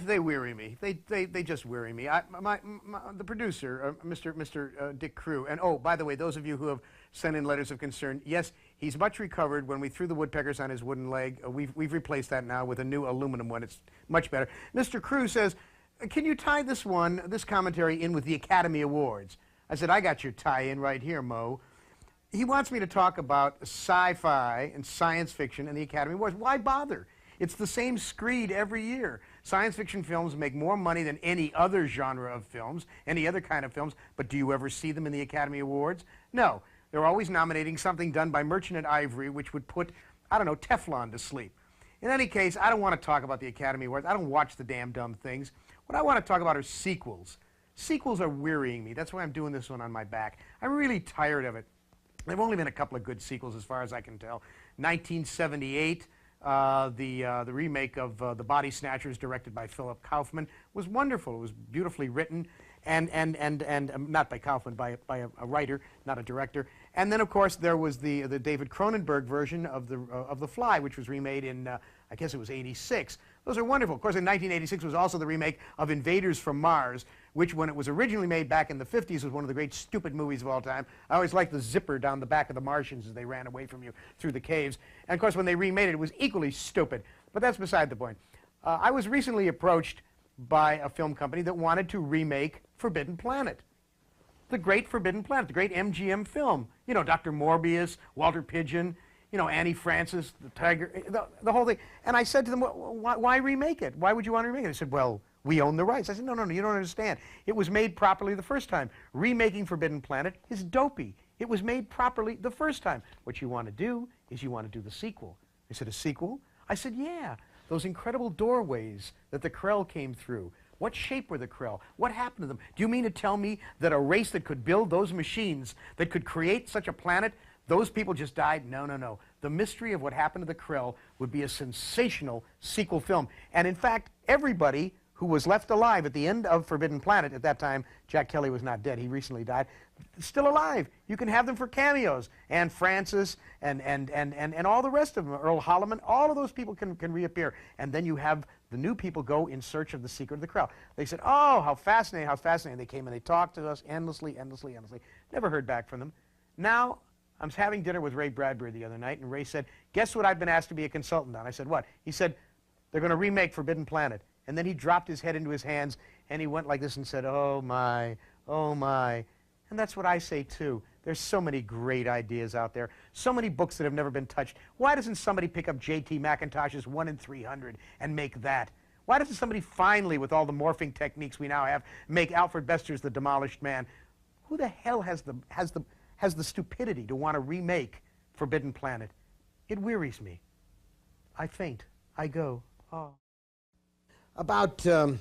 They weary me. They just weary me. The producer, Mr. Dick Crew, and oh, by the way, those of you who have sent in letters of concern, yes, he's much recovered. When we threw the woodpeckers on his wooden leg, we've replaced that now with a new aluminum one. It's much better. Mr. Crew says, can you tie this commentary in with the Academy Awards? I said, I got your tie-in right here, Mo. He wants me to talk about sci-fi and science fiction and the Academy Awards. Why bother? It's the same screed every year. Science fiction films make more money than any other genre of films, any other kind of films, but do you ever see them in the Academy Awards? No. They're always nominating something done by Merchant at Ivory, which would put, I don't know, Teflon to sleep. In any case, I don't want to talk about the Academy Awards. I don't watch the damn dumb things. What I want to talk about are sequels. Sequels are wearying me. That's why I'm doing this one on my back. I'm really tired of it. There have only been a couple of good sequels as far as I can tell. 1978, the remake of The Body Snatchers, directed by Philip Kaufman, was wonderful. It was beautifully written, and not by Kaufman, by a writer, not a director. And then, of course, there was the David Cronenberg version of The Fly, which was remade in, I guess it was '86. Those are wonderful. Of course, in 1986 was also the remake of Invaders from Mars, which, when it was originally made back in the '50s, was one of the great stupid movies of all time. I always liked the zipper down the back of the Martians as they ran away from you through the caves. And, of course, when they remade it, it was equally stupid. But that's beside the point. I was recently approached by a film company that wanted to remake Forbidden Planet. The great Forbidden Planet, the great MGM film. You know, Dr. Morbius, Walter Pidgeon, you know, Annie Francis, the tiger, the whole thing. And I said to them, why remake it? Why would you want to remake it? They said, well, we own the rights. I said, no, you don't understand. It was made properly the first time. Remaking Forbidden Planet is dopey. It was made properly the first time. What you want to do is you want to do the sequel. They said, a sequel? I said, yeah. Those incredible doorways that the Krell came through. What shape were the Krell? What happened to them? Do you mean to tell me that a race that could build those machines, that could create such a planet, those people just died? No. The mystery of what happened to the Krell would be a sensational sequel film. And in fact, everybody who was left alive at the end of Forbidden Planet, at that time, Jack Kelly was not dead, he recently died, still alive. You can have them for cameos. Anne Francis and all the rest of them, Earl Holliman, all of those people can reappear. And then you have the new people go in search of the secret of the Krell. They said, oh, how fascinating, how fascinating. They came and they talked to us endlessly. Never heard back from them. Now, I was having dinner with Ray Bradbury the other night, and Ray said, guess what I've been asked to be a consultant on? I said, what? He said, they're going to remake Forbidden Planet. And then he dropped his head into his hands, and he went like this and said, oh, my, oh, my. And that's what I say, too. There's so many great ideas out there, so many books that have never been touched. Why doesn't somebody pick up J.T. McIntosh's 1 in 300 and make that? Why doesn't somebody finally, with all the morphing techniques we now have, make Alfred Bester's The Demolished Man? Who the hell has the stupidity to want to remake Forbidden Planet? It wearies me. I faint. I go. Oh. About, I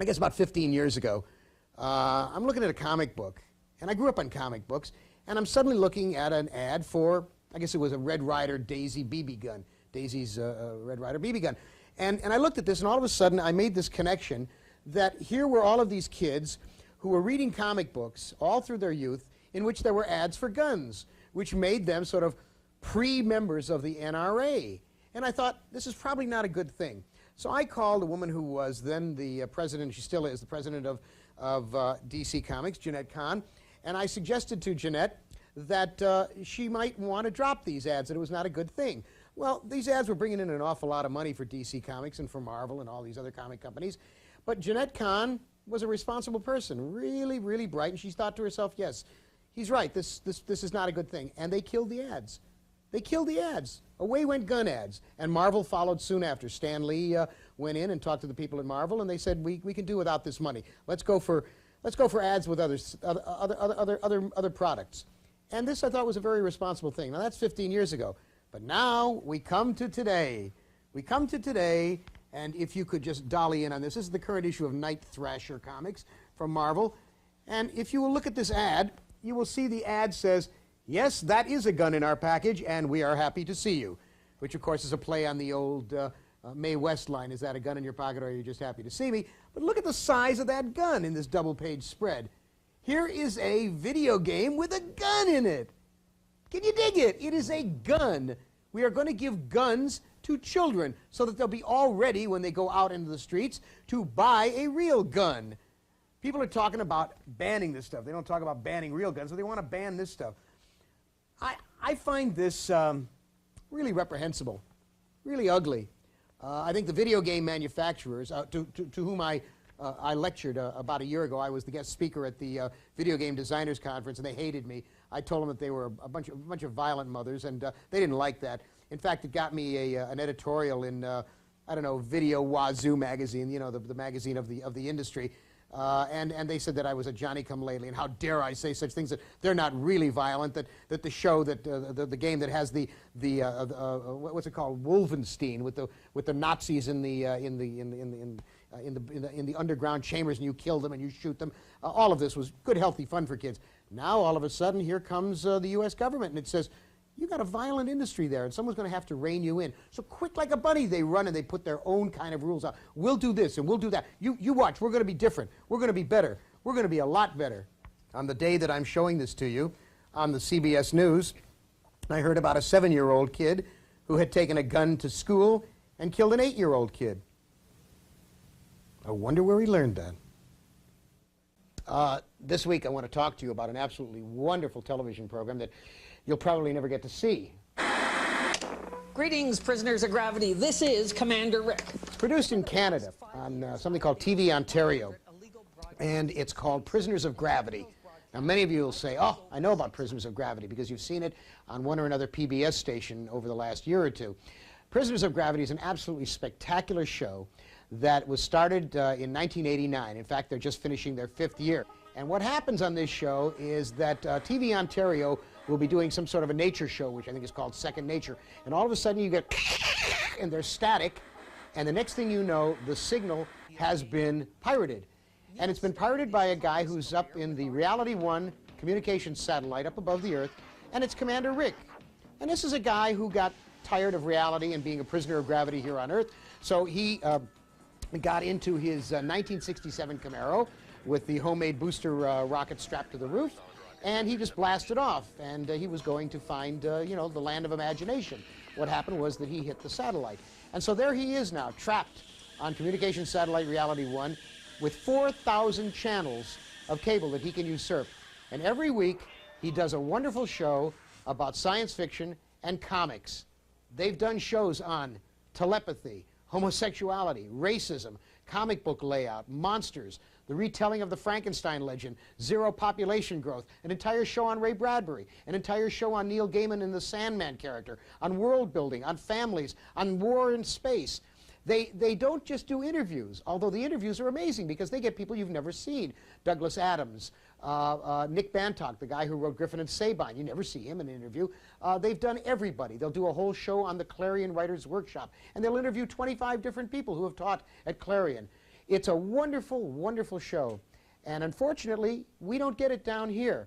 guess about 15 years ago, I'm looking at a comic book, and I grew up on comic books, and I'm suddenly looking at an ad for, I guess it was a Red Ryder Daisy BB gun, Daisy's Red Ryder BB gun. And I looked at this, and all of a sudden I made this connection that here were all of these kids who were reading comic books all through their youth in which there were ads for guns, which made them sort of pre-members of the NRA. And I thought, this is probably not a good thing. So I called a woman who was then the president, she still is the president of DC Comics, Jeanette Kahn, and I suggested to Jeanette that she might want to drop these ads, that it was not a good thing. Well, these ads were bringing in an awful lot of money for DC Comics and for Marvel and all these other comic companies, but Jeanette Kahn was a responsible person, really, really bright, and she thought to herself, yes, he's right, this is not a good thing, and they killed the ads. They killed the ads. Away went gun ads. And Marvel followed soon after. Stan Lee went in and talked to the people at Marvel, and they said, we can do without this money. Let's go for ads with other products. And this, I thought, was a very responsible thing. Now, that's 15 years ago. But now we come to today. We come to today, and if you could just dolly in on this is the current issue of Night Thrasher Comics from Marvel. And if you will look at this ad, you will see the ad says, yes, that is a gun in our package, and we are happy to see you, which, of course, is a play on the old Mae West line, is that a gun in your pocket or are you just happy to see me? But look at the size of that gun in this double-page spread. Here is a video game with a gun in it. Can you dig it? It is a gun. We are going to give guns to children so that they'll be all ready when they go out into the streets to buy a real gun. People are talking about banning this stuff. They don't talk about banning real guns, so they want to ban this stuff. I find this really reprehensible, really ugly. I think the video game manufacturers, to whom I lectured about a year ago. I was the guest speaker at the Video Game Designers Conference, and they hated me. I told them that they were a bunch of violent mothers, and they didn't like that. In fact, it got me an editorial in, I don't know, Video Wazoo magazine, you know, the magazine of the industry. And they said that I was a Johnny-come-lately, and how dare I say such things, that they're not really violent, that the show, that the game that has the what's it called, Wolfenstein, with the Nazis in the underground chambers, and you kill them and you shoot them. All of this was good, healthy fun for kids. Now, all of a sudden, here comes the U.S. government, and it says, you got a violent industry there, and someone's going to have to rein you in. So quick like a bunny, they run and they put their own kind of rules out. We'll do this and we'll do that. You watch, we're going to be different. We're going to be better. We're going to be a lot better. On the day that I'm showing this to you, on the CBS News, I heard about a 7-year-old kid who had taken a gun to school and killed an 8-year-old kid. I wonder where he learned that. This week I want to talk to you about an absolutely wonderful television program that you'll probably never get to see. Greetings, prisoners of gravity. This is Commander Rick. It's produced in Canada on something called TV Ontario, and it's called Prisoners of Gravity. Now, many of you will say, oh, I know about Prisoners of Gravity because you've seen it on one or another PBS station over the last year or two. Prisoners of Gravity is an absolutely spectacular show that was started in 1989. In fact, they're just finishing their 5th year. And what happens on this show is that TV Ontario will be doing some sort of a nature show, which I think is called Second Nature. And all of a sudden you get, and they're static, and the next thing you know, the signal has been pirated. And it's been pirated by a guy who's up in the Reality One communications satellite up above the Earth, and it's Commander Rick. And this is a guy who got tired of reality and being a prisoner of gravity here on Earth, so he got into his 1967 Camaro with the homemade booster rocket strapped to the roof, and he just blasted off, and he was going to find, you know, the land of imagination. What happened was that he hit the satellite. And so there he is now, trapped on communication satellite Reality One with 4,000 channels of cable that he can usurp. And every week, he does a wonderful show about science fiction and comics. They've done shows on telepathy, homosexuality, racism, comic book layout, monsters, the retelling of the Frankenstein legend, zero population growth, an entire show on Ray Bradbury, an entire show on Neil Gaiman and the Sandman character, on world building, on families, on war in space. They don't just do interviews, although the interviews are amazing because they get people you've never seen. Douglas Adams, Nick Bantock, the guy who wrote Griffin and Sabine. You never see him in an interview. They've done everybody. They'll do a whole show on the Clarion Writers Workshop, and they'll interview 25 different people who have taught at Clarion. It's a wonderful, wonderful show, and unfortunately, we don't get it down here.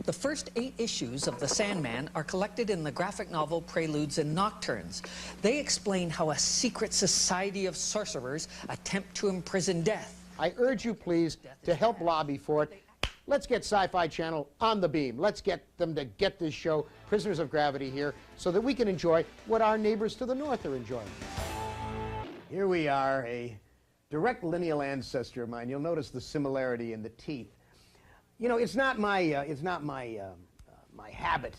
The first 8 issues of The Sandman are collected in the graphic novel Preludes and Nocturnes. They explain how a secret society of sorcerers attempt to imprison death. I urge you, please, to help lobby for it. Let's get Sci-Fi Channel on the beam. Let's get them to get this show, Prisoners of Gravity, here, so that we can enjoy what our neighbors to the north are enjoying. Here we are, a direct lineal ancestor of mine. You'll notice the similarity in the teeth. You know, it's not my my habit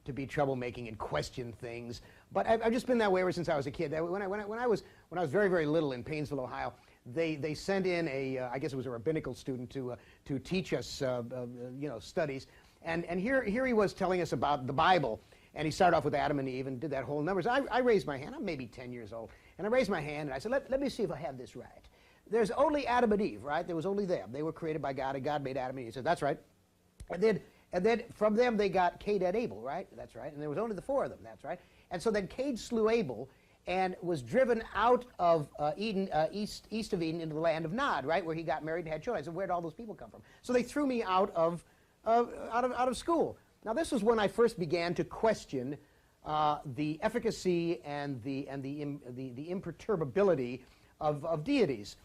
to be troublemaking and question things, but I've just been that way ever since I was a kid. When I was very, very little in Painesville, Ohio, they sent in I guess it was a rabbinical student to teach us you know, studies, and here he was telling us about the Bible, and he started off with Adam and Eve and did that whole numbers. I raised my hand. I'm maybe 10 years old, and I raised my hand and I said, let me see if I have this right. There's only Adam and Eve, right? There was only them. They were created by God, and God made Adam and Eve. He said, that's right. And then from them they got Cain and Abel, right? That's right. And there was only the 4 of them. That's right. And so then Cain slew Abel and was driven out of Eden, east of Eden, into the land of Nod, right, where he got married and had children. I said, where'd all those people come from? So they threw me out of school. Now this was when I first began to question the efficacy and the imperturbability of deities.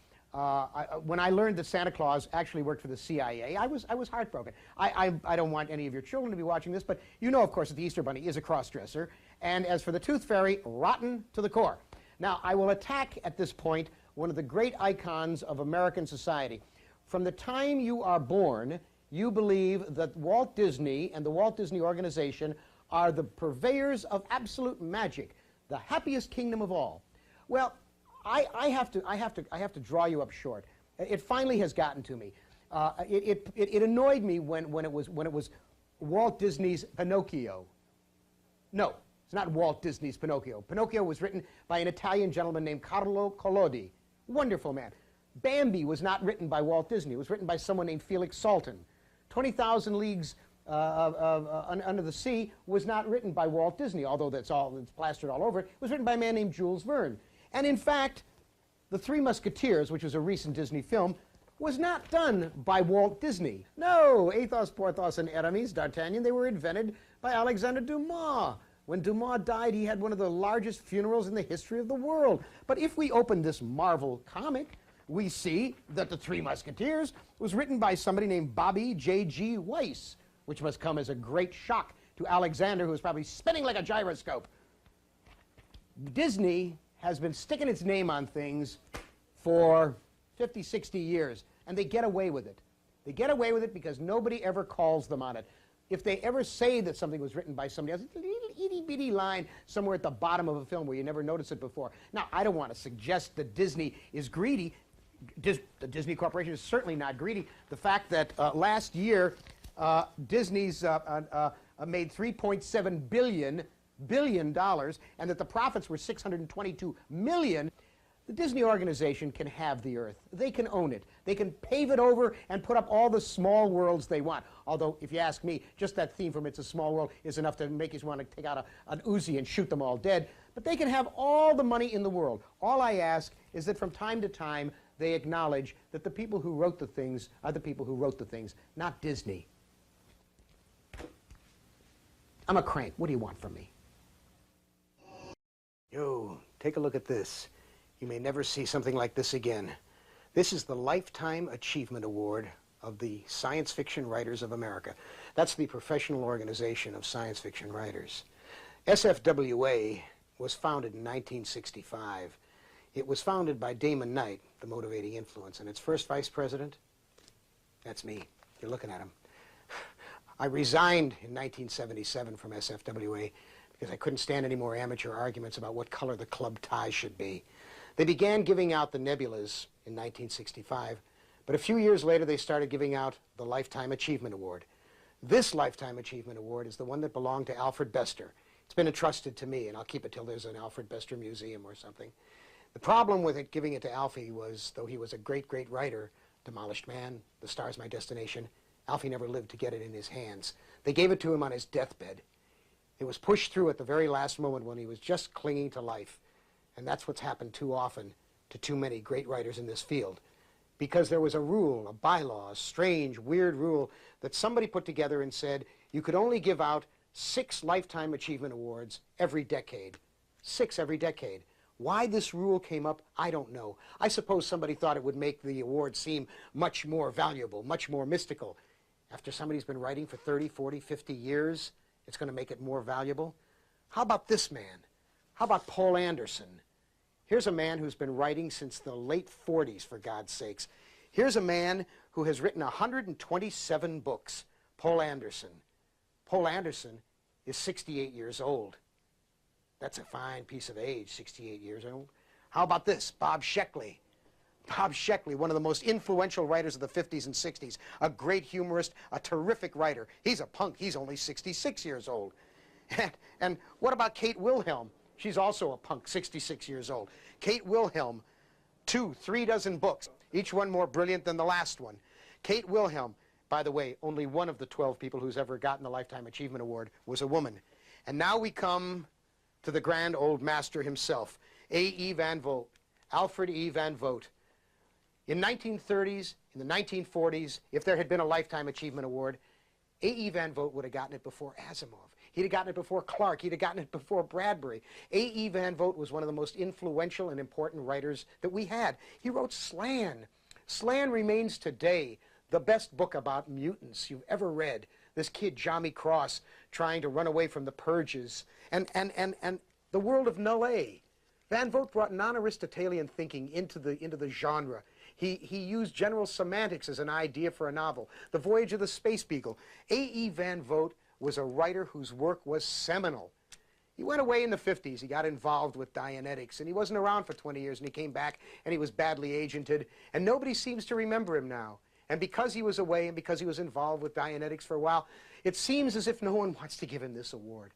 When I learned that Santa Claus actually worked for the CIA, I was heartbroken. I don't want any of your children to be watching this, but you know, of course, that the Easter Bunny is a cross-dresser, And as for the Tooth Fairy, rotten to the core. Now, I will attack at this point one of the great icons of American society. From the time you are born, you believe that Walt Disney and the Walt Disney Organization are the purveyors of absolute magic, the happiest kingdom of all. Well, I have to draw you up short. It finally has gotten to me. It annoyed me when it was Walt Disney's Pinocchio. No, it's not Walt Disney's Pinocchio. Pinocchio was written by an Italian gentleman named Carlo Collodi. Wonderful man. Bambi was not written by Walt Disney. It was written by someone named Felix Salten. 20,000 Leagues Under the Sea was not written by Walt Disney, although it's plastered all over it. It was written by a man named Jules Verne. And in fact, The Three Musketeers, which was a recent Disney film, was not done by Walt Disney. No, Athos, Porthos, and Aramis, D'Artagnan, they were invented by Alexandre Dumas. When Dumas died, he had one of the largest funerals in the history of the world. But if we open this Marvel comic, we see that The Three Musketeers was written by somebody named Bobby J.G. Weiss, which must come as a great shock to Alexander, who was probably spinning like a gyroscope. Disney has been sticking its name on things for 50, 60 years, and they get away with it. They get away with it because nobody ever calls them on it. If they ever say that something was written by somebody else, it's a little itty-bitty line somewhere at the bottom of a film where you never notice it before. Now, I don't want to suggest that Disney is greedy. The Disney Corporation is certainly not greedy. The fact that last year Disney's made $3.7 billion, and that the profits were $622 million. The Disney organization can have the earth. They can own it. They can pave it over and put up all the small worlds they want. Although, if you ask me, just that theme from It's a Small World is enough to make you want to take out an Uzi and shoot them all dead. But they can have all the money in the world. All I ask is that from time to time they acknowledge that the people who wrote the things are the people who wrote the things, not Disney. I'm a crank. What do you want from me? Yo, take a look at this. You may never see something like this again. This is the Lifetime Achievement Award of the Science Fiction Writers of America. That's the professional organization of science fiction writers. SFWA was founded in 1965. It was founded by Damon Knight, the motivating influence, and its first vice president, that's me. You're looking at him. I resigned in 1977 from SFWA because I couldn't stand any more amateur arguments about what color the club tie should be. They began giving out the nebulas in 1965, but a few years later they started giving out the Lifetime Achievement Award. This Lifetime Achievement Award is the one that belonged to Alfred Bester. It's been entrusted to me, and I'll keep it till there's an Alfred Bester museum or something. The problem with it, giving it to Alfie, was, though he was a great, great writer, Demolished Man, The Star's My Destination, Alfie never lived to get it in his hands. They gave it to him on his deathbed. It was pushed through at the very last moment when he was just clinging to life. And that's what's happened too often to too many great writers in this field. Because there was a rule, a bylaw, a strange, weird rule that somebody put together and said you could only give out 6 Lifetime Achievement Awards every decade. 6 every decade. Why this rule came up, I don't know. I suppose somebody thought it would make the award seem much more valuable, much more mystical. After somebody's been writing for 30, 40, 50 years, it's going to make it more valuable. How about this man? How about Paul Anderson? Here's a man who's been writing since the late 40s, for God's sakes. Here's a man who has written 127 books, Paul Anderson. Paul Anderson is 68 years old. That's a fine piece of age, 68 years old. How about this? Bob Sheckley. Bob Sheckley, one of the most influential writers of the 50s and 60s, a great humorist, a terrific writer. He's a punk. He's only 66 years old. And what about Kate Wilhelm? She's also a punk, 66 years old. Kate Wilhelm, 3 dozen books, each one more brilliant than the last one. Kate Wilhelm, by the way, only one of the 12 people who's ever gotten the Lifetime Achievement Award was a woman. And now we come to the grand old master himself, A.E. Van Vogt, Alfred E. Van Vogt. In 1930s, in the 1940s, if there had been a Lifetime Achievement Award, A.E. Van Vogt would have gotten it before Asimov. He'd have gotten it before Clark. He'd have gotten it before Bradbury. A.E. Van Vogt was one of the most influential and important writers that we had. He wrote Slan. Slan remains today the best book about mutants you've ever read. This kid, Johnny Cross, trying to run away from the purges, and the world of null A. Van Vogt brought non-Aristotelian thinking into the genre. He used general semantics as an idea for a novel. The Voyage of the Space Beagle. A.E. Van Vogt was a writer whose work was seminal. He went away in the 50s. He got involved with Dianetics, and he wasn't around for 20 years, and he came back, and he was badly agented, and nobody seems to remember him now. And because he was away and because he was involved with Dianetics for a while, it seems as if no one wants to give him this award.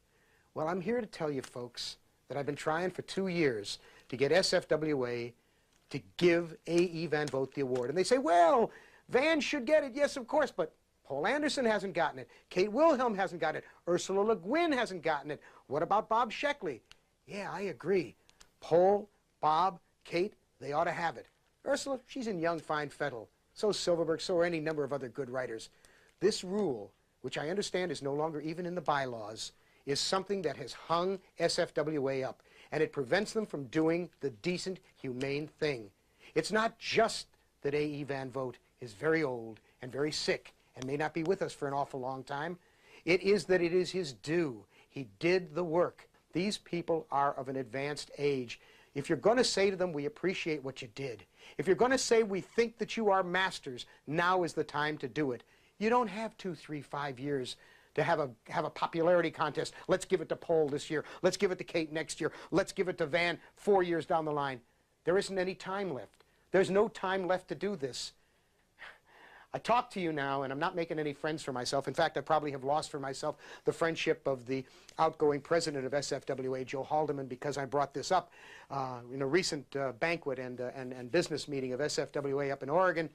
Well, I'm here to tell you, folks, that I've been trying for 2 years to get SFWA to give A.E. Van Vogt the award. And they say, well, Van should get it. Yes, of course, but Paul Anderson hasn't gotten it. Kate Wilhelm hasn't gotten it. Ursula Le Guin hasn't gotten it. What about Bob Sheckley? Yeah, I agree. Paul, Bob, Kate, they ought to have it. Ursula, she's in young, fine fettle. So is Silverberg, so are any number of other good writers. This rule, which I understand is no longer even in the bylaws, is something that has hung SFWA up, and it prevents them from doing the decent, humane thing. It's not just that A.E. Van Vogt is very old and very sick and may not be with us for an awful long time. It is that it is his due. He did the work. These people are of an advanced age. If you're going to say to them, we appreciate what you did, if you're going to say, we think that you are masters, now is the time to do it. You don't have 2, 3, 5 years to have a popularity contest. Let's give it to Paul this year. Let's give it to Kate next year. Let's give it to Van 4 years down the line. There isn't any time left. There's no time left to do this. I talk to you now, and I'm not making any friends for myself. In fact, I probably have lost for myself the friendship of the outgoing president of SFWA, Joe Haldeman, because I brought this up in a recent banquet and business meeting of SFWA up in Oregon.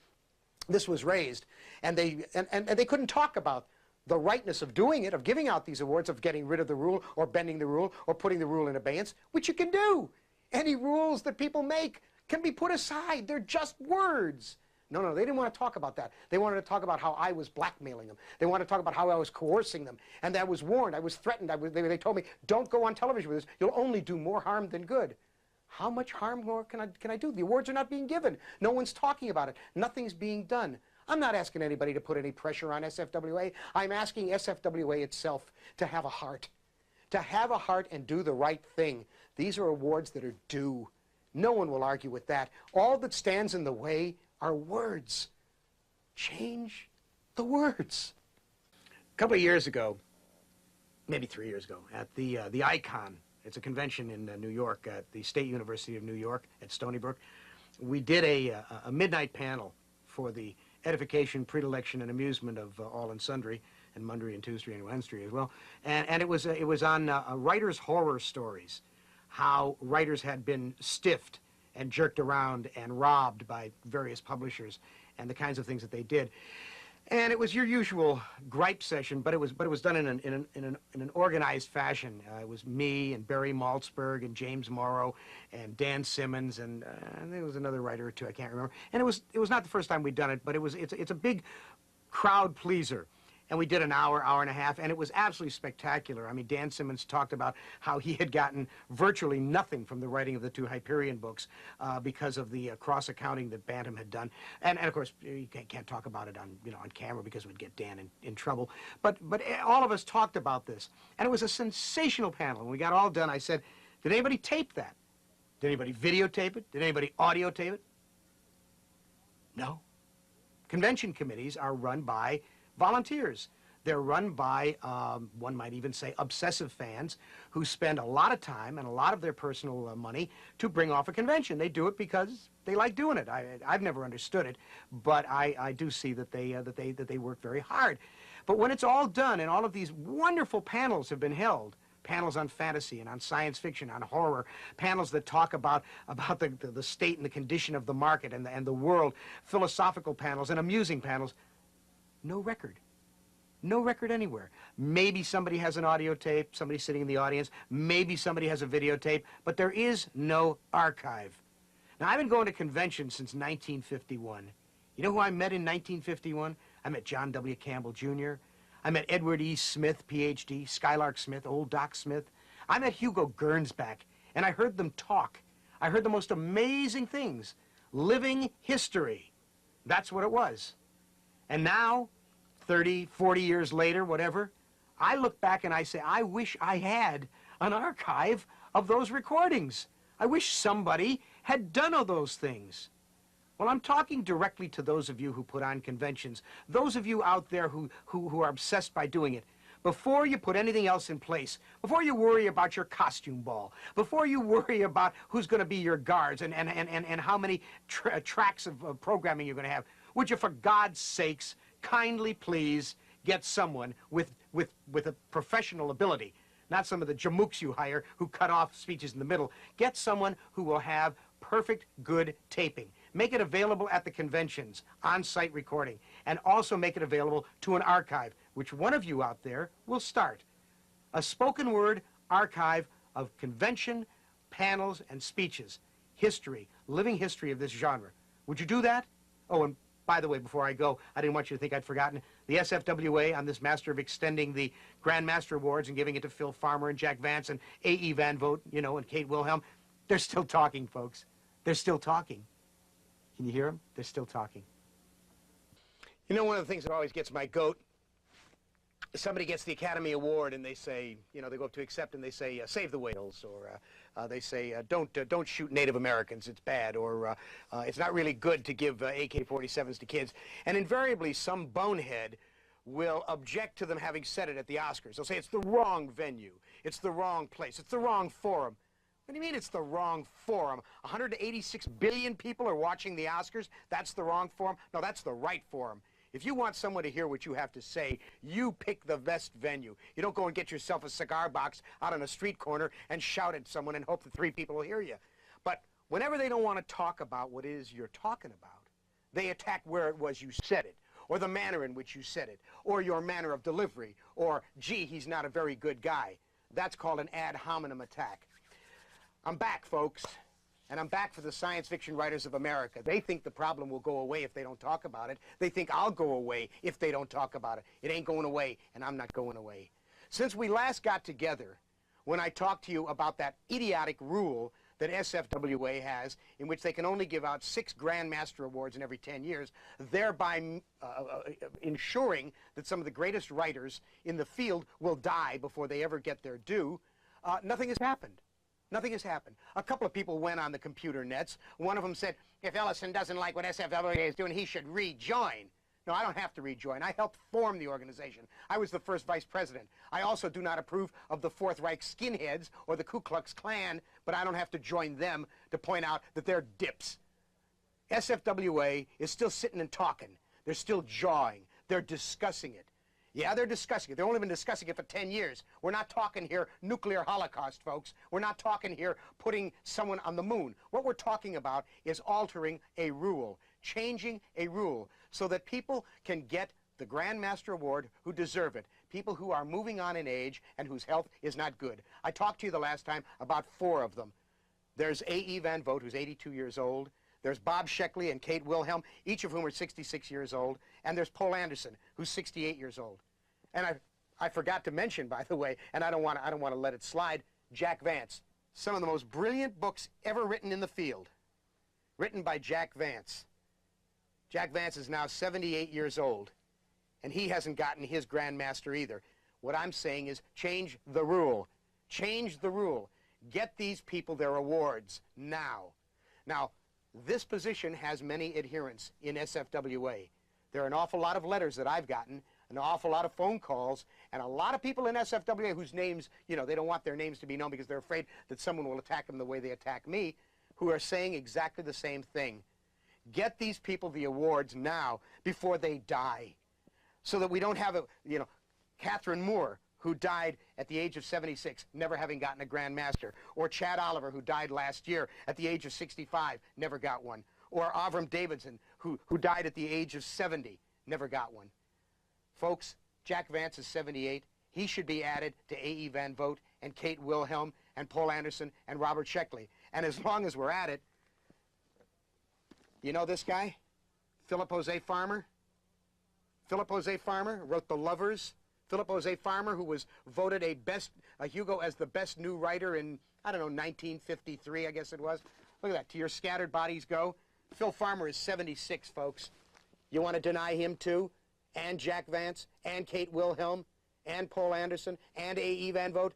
This was raised, and they couldn't talk about the rightness of doing it, of giving out these awards, of getting rid of the rule, or bending the rule, or putting the rule in abeyance, which you can do. Any rules that people make can be put aside. They're just words. No, they didn't want to talk about that. They wanted to talk about how I was blackmailing them. They wanted to talk about how I was coercing them. And I was warned, I was threatened. They told me, don't go on television with this. You'll only do more harm than good. How much harm more can I do? The awards are not being given. No one's talking about it. Nothing's being done. I'm not asking anybody to put any pressure on SFWA. I'm asking SFWA itself to have a heart. To have a heart and do the right thing. These are awards that are due. No one will argue with that. All that stands in the way are words. Change the words. A couple of years ago, maybe 3 years ago, at the Icon, it's a convention in New York at the State University of New York at Stony Brook, we did a midnight panel for the edification, predilection, and amusement of all and sundry, and Mundry and Tuesday and Wednesday as well. And it was on writers' horror stories, how writers had been stiffed and jerked around and robbed by various publishers and the kinds of things that they did. And it was your usual gripe session, but it was done in an organized fashion. It was me and Barry Maltzberg and James Morrow and Dan Simmons and there was another writer or two, I can't remember. And it was not the first time we'd done it, but it's a big crowd pleaser. And we did an hour, hour and a half, and it was absolutely spectacular. I mean, Dan Simmons talked about how he had gotten virtually nothing from the writing of the two Hyperion books because of the cross-accounting that Bantam had done. And of course, you can't talk about it on camera because it would get Dan in trouble. But all of us talked about this, and it was a sensational panel. When we got all done, I said, did anybody tape that? Did anybody videotape it? Did anybody audio tape it? No. Convention committees are run by volunteers. They're run by, one might even say, obsessive fans who spend a lot of time and a lot of their personal money to bring off a convention. They do it because they like doing it. I've never understood it, but I do see that they work very hard. But when it's all done and all of these wonderful panels have been held, panels on fantasy and on science fiction, on horror, panels that talk about the state and the condition of the market and the world, philosophical panels and amusing panels, no record. No record anywhere. Maybe somebody has an audio tape, somebody sitting in the audience, maybe somebody has a videotape, but there is no archive. Now, I've been going to conventions since 1951. You know who I met in 1951? I met John W. Campbell, Jr. I met Edward E. Smith, Ph.D., Skylark Smith, Old Doc Smith. I met Hugo Gernsback, and I heard them talk. I heard the most amazing things. Living history. That's what it was. And now, 30, 40 years later, whatever, I look back and I say, I wish I had an archive of those recordings. I wish somebody had done all those things. Well, I'm talking directly to those of you who put on conventions, those of you out there who are obsessed by doing it. Before you put anything else in place, before you worry about your costume ball, before you worry about who's going to be your guards and how many tracks of programming you're going to have, would you, for God's sakes, kindly please get someone with a professional ability, not some of the jamooks you hire who cut off speeches in the middle. Get someone who will have perfect, good taping. Make it available at the conventions, on-site recording, and also make it available to an archive, which one of you out there will start. A spoken word archive of convention, panels, and speeches. History, living history of this genre. Would you do that? Oh, and by the way, before I go, I didn't want you to think I'd forgotten. The SFWA, on this master of extending the Grand Master Awards and giving it to Phil Farmer and Jack Vance and A.E. Van Vogt, you know, and Kate Wilhelm, they're still talking, folks. They're still talking. Can you hear them? They're still talking. You know, one of the things that always gets my goat, somebody gets the Academy Award and they say, you know, they go up to accept and they say, save the whales, or they say, don't shoot Native Americans, it's bad, or it's not really good to give AK-47s to kids. And invariably, some bonehead will object to them having said it at the Oscars. They'll say it's the wrong venue, it's the wrong place, it's the wrong forum. What do you mean it's the wrong forum? 186 billion people are watching the Oscars? That's the wrong forum? No, that's the right forum. If you want someone to hear what you have to say, you pick the best venue. You don't go and get yourself a cigar box out on a street corner and shout at someone and hope that 3 people will hear you. But whenever they don't want to talk about what it is you're talking about, they attack where it was you said it, or the manner in which you said it, or your manner of delivery, or, gee, he's not a very good guy. That's called an ad hominem attack. I'm back, folks, and I'm back for the science fiction writers of America. They think the problem will go away if they don't talk about it. They think I'll go away if they don't talk about it. It ain't going away, and I'm not going away. Since we last got together, when I talked to you about that idiotic rule that SFWA has, in which they can only give out 6 Grand Master Awards in every 10 years, thereby ensuring that some of the greatest writers in the field will die before they ever get their due, nothing has happened. Nothing has happened. A couple of people went on the computer nets. One of them said, if Ellison doesn't like what SFWA is doing, he should rejoin. No, I don't have to rejoin. I helped form the organization. I was the first vice president. I also do not approve of the Fourth Reich skinheads or the Ku Klux Klan, but I don't have to join them to point out that they're dips. SFWA is still sitting and talking. They're still jawing. They're discussing it. Yeah, they're discussing it. They've only been discussing it for 10 years. We're not talking here nuclear holocaust, folks. We're not talking here putting someone on the moon. What we're talking about is altering a rule, changing a rule, so that people can get the Grand Master Award who deserve it, people who are moving on in age and whose health is not good. I talked to you the last time about 4 of them. There's A.E. Van Vogt, who's 82 years old. There's Bob Sheckley and Kate Wilhelm, each of whom are 66 years old. And there's Poul Anderson, who's 68 years old. And I forgot to mention, by the way, and I don't want to let it slide, Jack Vance. Some of the most brilliant books ever written in the field, written by Jack Vance. Jack Vance is now 78 years old, and he hasn't gotten his Grand Master either. What I'm saying is change the rule. Change the rule. Get these people their awards now. Now, this position has many adherents in SFWA. There are an awful lot of letters that I've gotten, an awful lot of phone calls, and a lot of people in SFWA whose names, you know, they don't want their names to be known because they're afraid that someone will attack them the way they attack me, who are saying exactly the same thing. Get these people the awards now before they die, so that we don't have a, you know, Catherine Moore, who died at the age of 76, never having gotten a Grand Master, or Chad Oliver, who died last year at the age of 65, never got one, or Avram Davidson, who died at the age of 70, never got one. Folks, Jack Vance is 78. He should be added to A.E. Van Vogt and Kate Wilhelm and Poul Anderson and Robert Sheckley. And as long as we're at it, you know this guy? Philip Jose Farmer? Philip Jose Farmer wrote The Lovers. Philip Jose Farmer, who was voted a Hugo as the best new writer in, I don't know, 1953, I guess it was. Look at that. To Your Scattered Bodies Go. Phil Farmer is 76, folks. You want to deny him too? And Jack Vance? And Kate Wilhelm? and Paul Anderson and A.E. Van Vogt.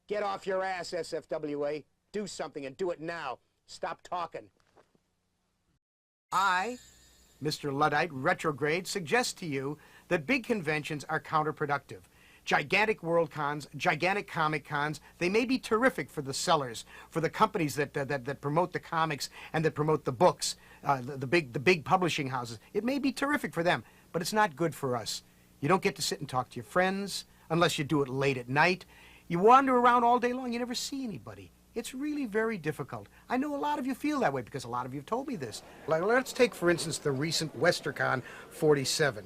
Get off your ass, SFWA. Do something, and do it now. Stop talking. I, Mr. Luddite, retrograde, suggest to you that big conventions are counterproductive. Gigantic world cons, gigantic comic cons, they may be terrific for the sellers, for the companies that promote the comics and that promote the books, the big publishing houses. It may be terrific for them, but it's not good for us. You don't get to sit and talk to your friends unless you do it late at night. You wander around all day long, you never see anybody. It's really very difficult. I know a lot of you feel that way because a lot of you have told me this. Like, let's take, for instance, the recent WesterCon 47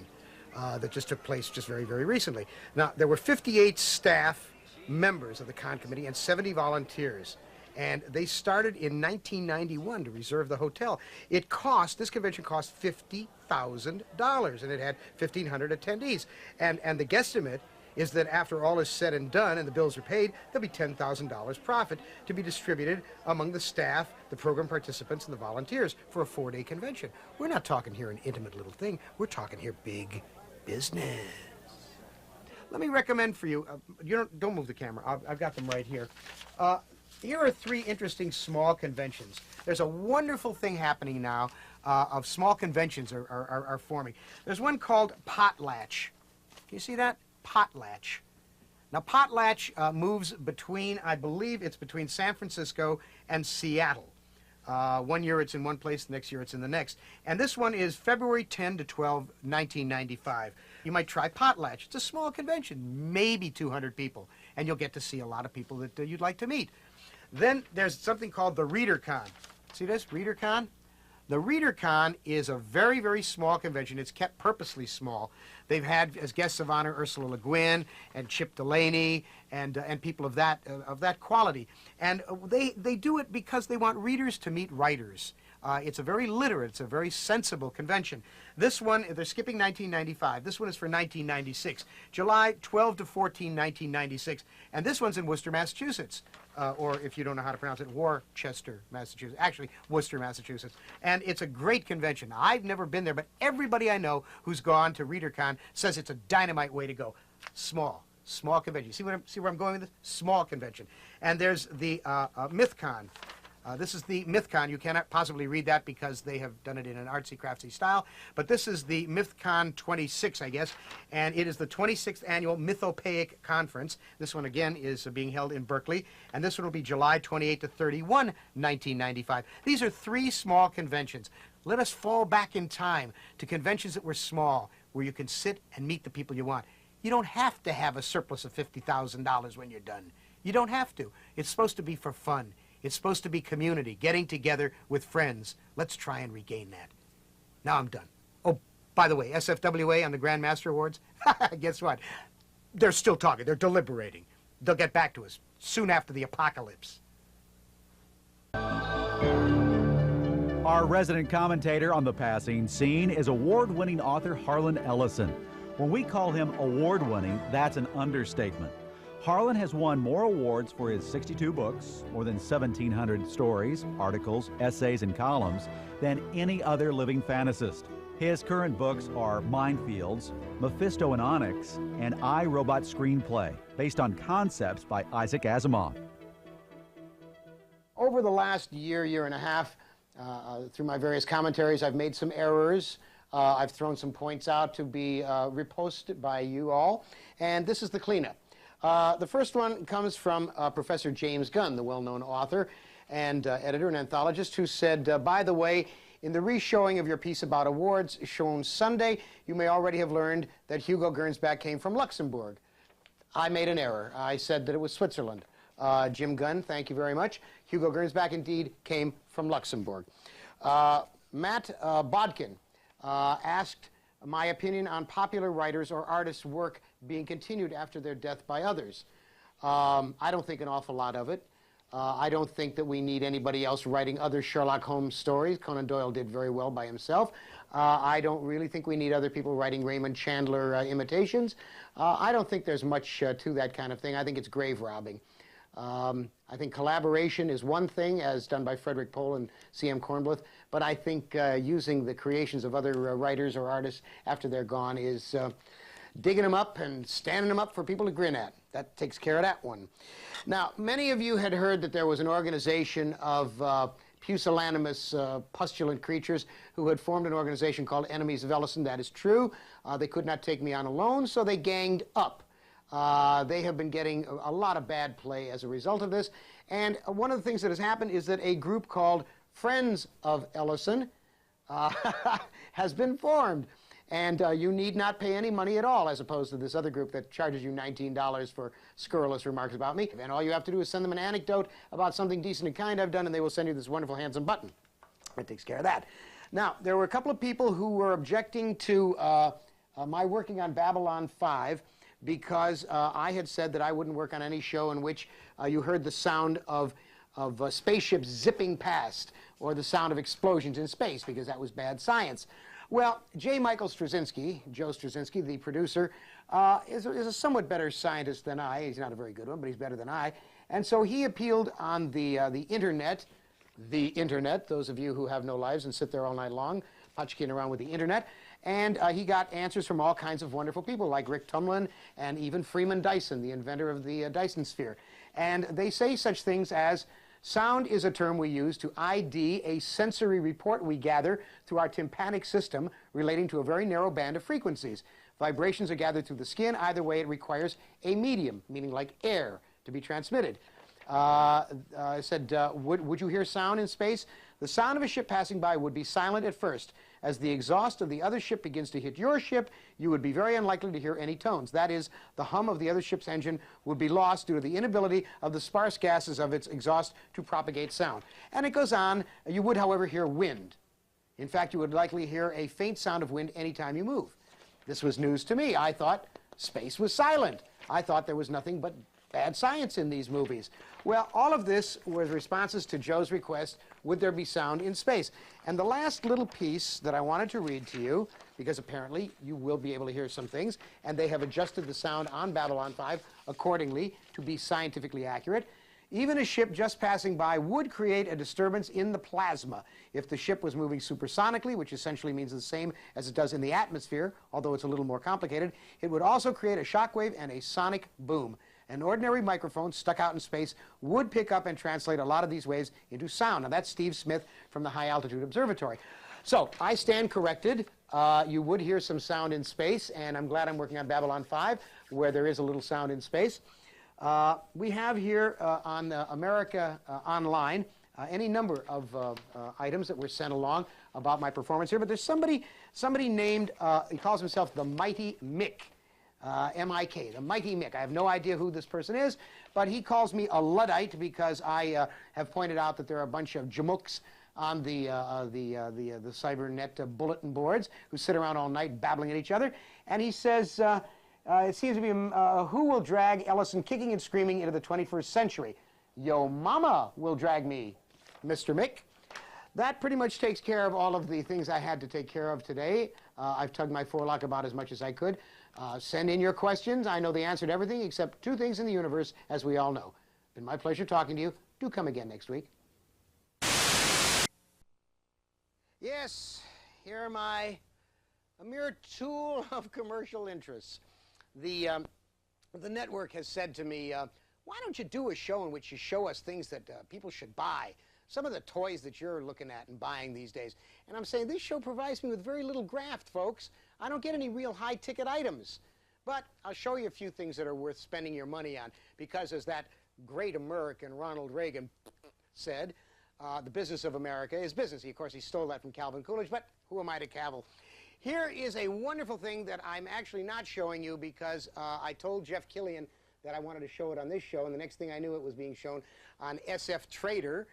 that just took place just very, very recently. Now, there were 58 staff members of the con committee and 70 volunteers. And they started in 1991 to reserve the hotel. This convention cost $50,000, and it had 1,500 attendees. And the guesstimate is that after all is said and done and the bills are paid, there'll be $10,000 profit to be distributed among the staff, the program participants, and the volunteers for a 4-day convention. We're not talking here an intimate little thing. We're talking here big business. Let me recommend for you, don't move the camera. I've got them right here. Here are 3 interesting small conventions. There's a wonderful thing happening now of small conventions are forming. There's one called Potlatch. Can you see that? Potlatch. Now, Potlatch moves between, I believe it's between San Francisco and Seattle. One year it's in one place, the next year it's in the next. And this one is February 10 to 12, 1995. You might try Potlatch. It's a small convention, maybe 200 people, and you'll get to see a lot of people that you'd like to meet. Then there's something called the ReaderCon. See this, ReaderCon? The ReaderCon is a very, very small convention. It's kept purposely small. They've had as guests of honor Ursula Le Guin and Chip Delaney and people of that quality. And they do it because they want readers to meet writers. It's a very literate, it's a very sensible convention. This one, they're skipping 1995. This one is for 1996, July 12 to 14, 1996. And this one's in Worcester, Massachusetts. Or if you don't know how to pronounce it, Worcester, Massachusetts. Actually, Worcester, Massachusetts. And it's a great convention. I've never been there, but everybody I know who's gone to ReaderCon says it's a dynamite way to go. Small convention. See where I'm going with this? Small convention. And there's the MythCon. This is the MythCon. You cannot possibly read that because they have done it in an artsy, craftsy style. But this is the MythCon 26, I guess. And it is the 26th annual Mythopaic Conference. This one, again, is being held in Berkeley. And this one will be July 28 to 31, 1995. These are 3 small conventions. Let us fall back in time to conventions that were small, where you can sit and meet the people you want. You don't have to have a surplus of $50,000 when you're done. You don't have to. It's supposed to be for fun. It's supposed to be community, getting together with friends. Let's try and regain that. Now I'm done. Oh, by the way, SFWA on the Grand Master Awards, guess what? They're still talking. They're deliberating. They'll get back to us soon after the apocalypse. Our resident commentator on the passing scene is award-winning author Harlan Ellison. When we call him award-winning, that's an understatement. Harlan has won more awards for his 62 books, more than 1,700 stories, articles, essays, and columns than any other living fantasist. His current books are Minefields, Mephisto and Onyx, and I, Robot Screenplay, based on concepts by Isaac Asimov. Over the last year and a half, through my various commentaries, I've made some errors. I've thrown some points out to be reposted by you all, and this is the cleanup. The first one comes from Professor James Gunn, the well-known author and editor and anthologist, who said, by the way, in the re-showing of your piece about awards shown Sunday, you may already have learned that Hugo Gernsback came from Luxembourg. I made an error. I said that it was Switzerland. Jim Gunn, thank you very much. Hugo Gernsback indeed came from Luxembourg. Matt Bodkin asked my opinion on popular writers or artists' work being continued after their death by others. I don't think an awful lot of it. I don't think that we need anybody else writing other Sherlock Holmes stories. Conan Doyle did very well by himself. I don't really think we need other people writing Raymond Chandler imitations. I don't think there's much to that kind of thing. I think it's grave robbing. I think collaboration is one thing, as done by Frederick Pohl and C.M. Kornbluth, but I think using the creations of other writers or artists after they're gone is digging them up and standing them up for people to grin at. That takes care of that one. Now, many of you had heard that there was an organization of pusillanimous, pustulant creatures who had formed an organization called Enemies of Ellison. That is true. They could not take me on alone, so they ganged up. They have been getting a lot of bad play as a result of this. And one of the things that has happened is that a group called Friends of Ellison has been formed. And you need not pay any money at all, as opposed to this other group that charges you $19 for scurrilous remarks about me. And all you have to do is send them an anecdote about something decent and kind I've done, and they will send you this wonderful, handsome button. That takes care of that. Now, there were a couple of people who were objecting to my working on Babylon 5 because I had said that I wouldn't work on any show in which you heard the sound of spaceships zipping past or the sound of explosions in space, because that was bad science. Well, J. Michael Straczynski, Joe Straczynski, the producer, is a somewhat better scientist than I. He's not a very good one, but he's better than I. And so he appealed on the internet, those of you who have no lives and sit there all night long, potchkicking around with the internet. And he got answers from all kinds of wonderful people, like Rick Tumlin and even Freeman Dyson, the inventor of the Dyson sphere. And they say such things as, sound is a term we use to ID a sensory report we gather through our tympanic system relating to a very narrow band of frequencies. Vibrations are gathered through the skin. Either way, it requires a medium, meaning like air, to be transmitted. I said, would you hear sound in space? The sound of a ship passing by would be silent at first. As the exhaust of the other ship begins to hit your ship, you would be very unlikely to hear any tones. That is, the hum of the other ship's engine would be lost due to the inability of the sparse gases of its exhaust to propagate sound. And it goes on. You would, however, hear wind. In fact, you would likely hear a faint sound of wind anytime you move. This was news to me. I thought space was silent. I thought there was nothing but bad science in these movies. Well, all of this was responses to Joe's request, would there be sound in space? And the last little piece that I wanted to read to you, because apparently you will be able to hear some things, and they have adjusted the sound on Babylon 5 accordingly to be scientifically accurate. Even a ship just passing by would create a disturbance in the plasma. If the ship was moving supersonically, which essentially means the same as it does in the atmosphere, although it's a little more complicated, it would also create a shock wave and a sonic boom. An ordinary microphone stuck out in space would pick up and translate a lot of these waves into sound. Now, that's Steve Smith from the High Altitude Observatory. So, I stand corrected. You would hear some sound in space, and I'm glad I'm working on Babylon 5, where there is a little sound in space. We have here on America Online any number of items that were sent along about my performance here, but there's somebody named, he calls himself the Mighty Mick. M-I-K, the Mighty Mick. I have no idea who this person is, but he calls me a Luddite because I have pointed out that there are a bunch of jamooks on the cybernet bulletin boards who sit around all night babbling at each other. And he says, it seems to be, who will drag Ellison kicking and screaming into the 21st century? Yo mama will drag me, Mr. Mick. That pretty much takes care of all of the things I had to take care of today. I've tugged my forelock about as much as I could. Send in your questions. I know the answer to everything except two things in the universe, as we all know. Been my pleasure talking to you. Do come again next week. Yes, here am I, a mere tool of commercial interests. The network has said to me, why don't you do a show in which you show us things that people should buy? Some of the toys that you're looking at and buying these days. And I'm saying this show provides me with very little graft, folks. I don't get any real high-ticket items. But I'll show you a few things that are worth spending your money on, because as that great American Ronald Reagan said, the business of America is business. Of course, he stole that from Calvin Coolidge, but who am I to cavil? Here is a wonderful thing that I'm actually not showing you because I told Jeff Killian that I wanted to show it on this show, and the next thing I knew it was being shown on SF Trader.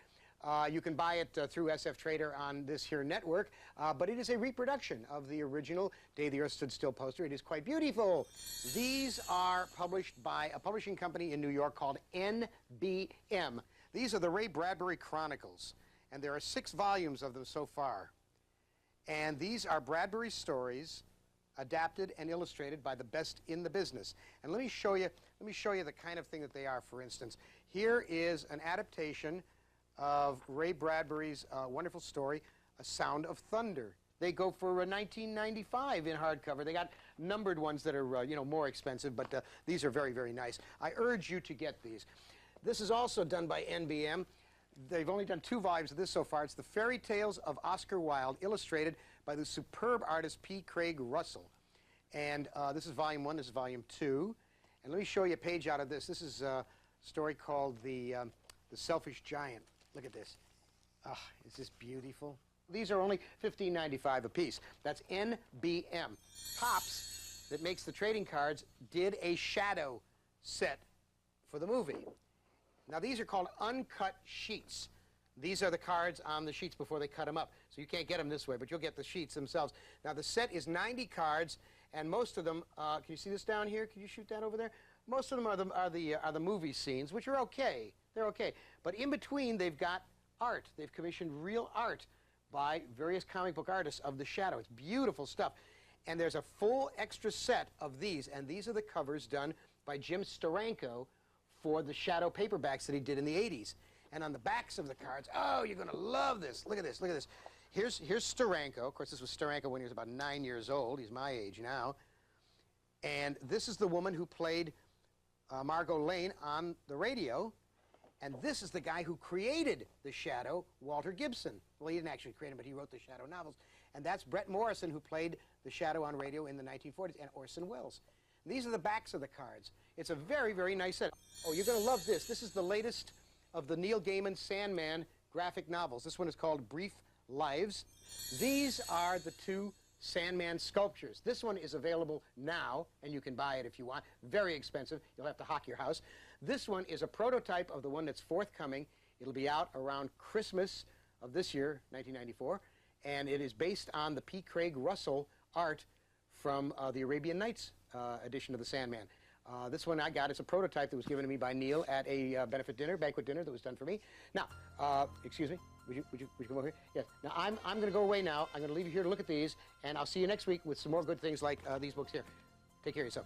You can buy it through SF Trader on this here network, but it is a reproduction of the original Day the Earth Stood Still poster. It is quite beautiful. These are published by a publishing company in New York called NBM. These are the Ray Bradbury Chronicles, and there are 6 volumes of them so far. And these are Bradbury's stories adapted and illustrated by the best in the business. And let me show you the kind of thing that they are. For instance, here is an adaptation of Ray Bradbury's wonderful story, A Sound of Thunder. they go for $19.95 in hardcover. They got numbered ones that are, you know, more expensive, but these are very, very nice. I urge you to get these. This is also done by NBM. They've only done 2 volumes of this so far. It's The Fairy Tales of Oscar Wilde, illustrated by the superb artist P. Craig Russell. And this is volume 1, this is volume 2. And let me show you a page out of this. This is a story called The Selfish Giant. Look at this. Ah, is this beautiful? These are only $15.95 a piece. That's NBM. Topps, that makes the trading cards, did a shadow set for the movie. Now, these are called uncut sheets. These are the cards on the sheets before they cut them up. So you can't get them this way, but you'll get the sheets themselves. Now, the set is 90 cards, and most of them, can you see this down here? Can you shoot that over there? Most of them are the movie scenes, which are okay. They're okay. But in between, they've got art. They've commissioned real art by various comic book artists of the shadow. It's beautiful stuff. And there's a full extra set of these, and these are the covers done by Jim Steranko for the shadow paperbacks that he did in the 80s. And on the backs of the cards, oh, you're going to love this. Look at this, look at this. Here's Steranko. Of course, this was Steranko when he was about 9 years old. He's my age now. And this is the woman who played Margot Lane on the radio. And this is the guy who created the Shadow, Walter Gibson. Well, he didn't actually create him, but he wrote the Shadow novels. And that's Brett Morrison, who played the Shadow on radio in the 1940s, and Orson Welles. And these are the backs of the cards. It's a very, very nice set. Oh, you're going to love this. This is the latest of the Neil Gaiman Sandman graphic novels. This one is called Brief Lives. These are the 2 Sandman sculptures. This one is available now, and you can buy it if you want. Very expensive. You'll have to hock your house. This one is a prototype of the one that's forthcoming. It'll be out around Christmas of this year, 1994, and it is based on the P. Craig Russell art from the Arabian Nights edition of the Sandman. This one I got, it's a prototype that was given to me by Neil at a banquet dinner that was done for me. Now, excuse me, would you come over here? Yes. Now, I'm going to go away now. I'm going to leave you here to look at these, and I'll see you next week with some more good things like these books here. Take care of yourself.